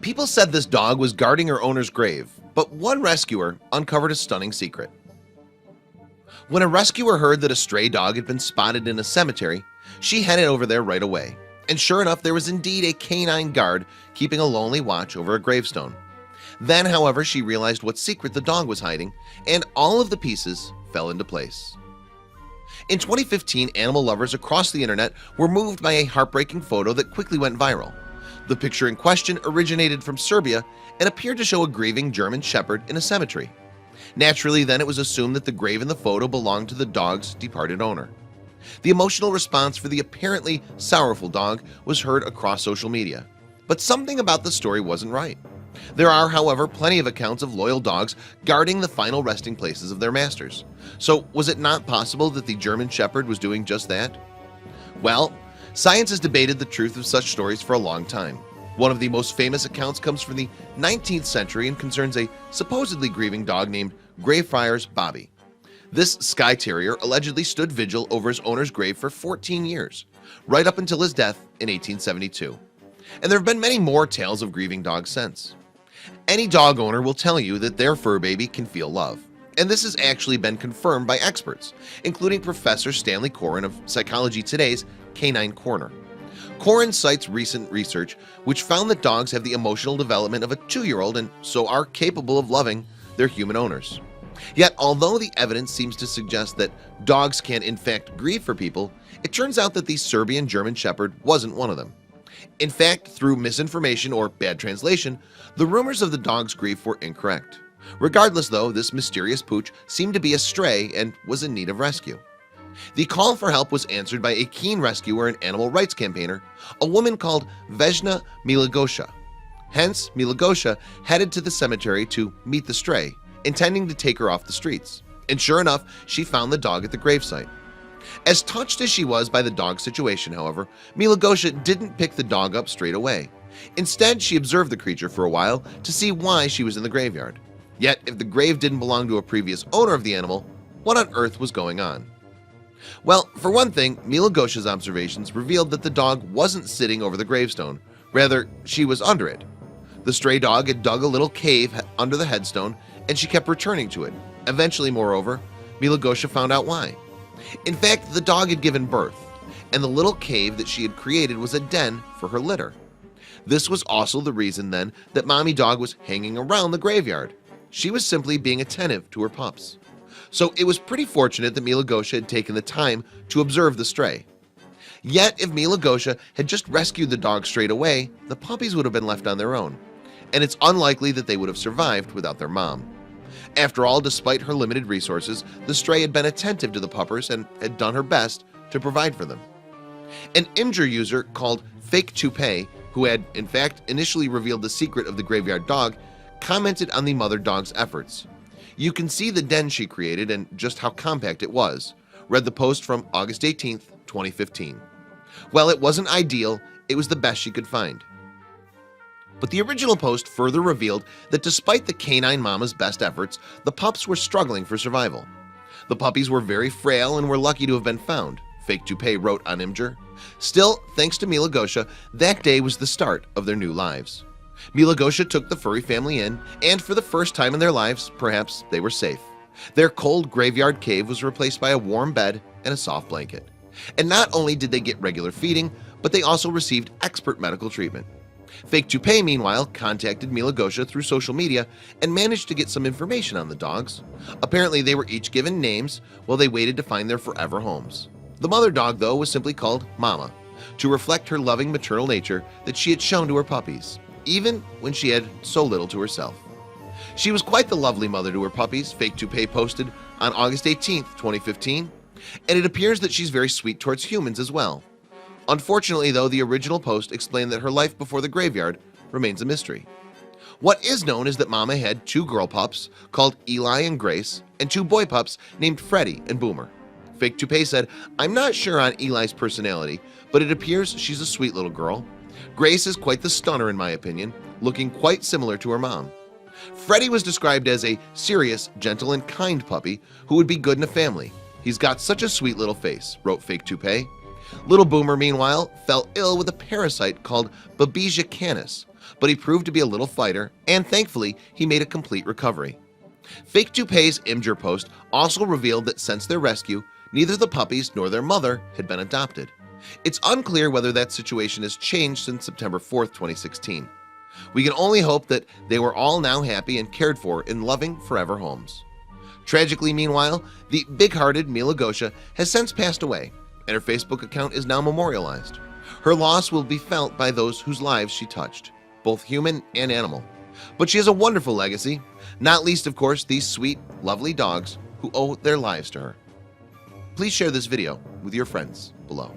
People said this dog was guarding her owner's grave, but one rescuer uncovered a stunning secret. When a rescuer heard that a stray dog had been spotted in a cemetery, she headed over there right away. And sure enough, there was indeed a canine guard keeping a lonely watch over a gravestone. Then, however, she realized what secret the dog was hiding, and all of the pieces fell into place. In 2015, animal lovers across the internet were moved by a heartbreaking photo that quickly went viral. The picture in question originated from Serbia and appeared to show a grieving German Shepherd in a cemetery. Naturally, then it was assumed that the grave in the photo belonged to the dog's departed owner. The emotional response for the apparently sorrowful dog was heard across social media. But something about the story wasn't right. There are, however, plenty of accounts of loyal dogs guarding the final resting places of their masters. So was it not possible that the German Shepherd was doing just that? Well, science has debated the truth of such stories for a long time. One of the most famous accounts comes from the 19th century and concerns a supposedly grieving dog named Greyfriars Bobby. This Skye Terrier allegedly stood vigil over his owner's grave for 14 years, right up until his death in 1872. And there have been many more tales of grieving dogs since. Any dog owner will tell you that their fur baby can feel love. And this has actually been confirmed by experts, including Professor Stanley Coren of Psychology Today's Canine Corner. Coren cites recent research which found that dogs have the emotional development of a 2-year-old and so are capable of loving their human owners. Yet, although the evidence seems to suggest that dogs can in fact grieve for people, it turns out that the Serbian German Shepherd wasn't one of them. In fact, through misinformation or bad translation, the rumors of the dog's grief were incorrect. Regardless though, this mysterious pooch seemed to be a stray and was in need of rescue. The call for help was answered by a keen rescuer and animal rights campaigner, a woman called Vesna Milagosha. Hence, Milagosha headed to the cemetery to meet the stray, intending to take her off the streets. And sure enough, she found the dog at the gravesite. As touched as she was by the dog's situation, however, Milagosha didn't pick the dog up straight away. Instead, she observed the creature for a while to see why she was in the graveyard. Yet, if the grave didn't belong to a previous owner of the animal, what on earth was going on? Well, for one thing, Milagosha's observations revealed that the dog wasn't sitting over the gravestone. Rather, she was under it. The stray dog had dug a little cave under the headstone, and she kept returning to it. Eventually, moreover, Milagosha found out why. In fact, the dog had given birth, and the little cave that she had created was a den for her litter. This was also the reason then that Mommy Dog was hanging around the graveyard. She was simply being attentive to her pups. So it was pretty fortunate that Milagosha had taken the time to observe the stray. Yet if Milagosha had just rescued the dog straight away, the puppies would have been left on their own, and it's unlikely that they would have survived without their mom. After all, despite her limited resources, the stray had been attentive to the puppers and had done her best to provide for them. An Imgur user called Fake Toupee, who had in fact initially revealed the secret of the graveyard dog, commented on the mother dog's efforts. "You can see the den she created and just how compact it was," read the post from August 18th, 2015. Well, it wasn't ideal, it was the best she could find. But the original post further revealed that despite the canine mama's best efforts, the pups were struggling for survival. The puppies were very frail and were lucky to have been found, Fake Toupee wrote on Imgur. Still, thanks to Milagosha, that day was the start of their new lives. Milagosha took the furry family in, and for the first time in their lives, perhaps they were safe. Their cold graveyard cave was replaced by a warm bed and a soft blanket. And not only did they get regular feeding, but they also received expert medical treatment. Fake Toupee, meanwhile, contacted Milagosha through social media and managed to get some information on the dogs. Apparently, they were each given names while they waited to find their forever homes. The mother dog, though, was simply called Mama, to reflect her loving maternal nature that she had shown to her puppies, even when she had so little to herself. She was quite the lovely mother to her puppies, Fake Toupee posted on August 18th, 2015, and it appears that she's very sweet towards humans as well. Unfortunately, though, the original post explained that her life before the graveyard remains a mystery. What is known is that Mama had 2 girl pups called Eli and Grace and 2 boy pups named Freddie and Boomer. Fake Toupee said, "I'm not sure on Eli's personality, but it appears she's a sweet little girl. Grace is quite the stunner in my opinion, looking quite similar to her mom. Freddie was described as a serious, gentle, and kind puppy who would be good in a family. He's got such a sweet little face," wrote Fake Toupee. Little Boomer, meanwhile, fell ill with a parasite called Babesia canis, but he proved to be a little fighter, and thankfully he made a complete recovery. Fake Toupee's Imgur post also revealed that since their rescue, neither the puppies nor their mother had been adopted. It's unclear whether that situation has changed since September 4th, 2016. We can only hope that they were all now happy and cared for in loving forever homes. Tragically, meanwhile, the big-hearted Mila Gosha has since passed away, and her Facebook account is now memorialized. Her loss will be felt by those whose lives she touched, both human and animal. But she has a wonderful legacy, not least, of course, these sweet, lovely dogs who owe their lives to her. Please share this video with your friends below.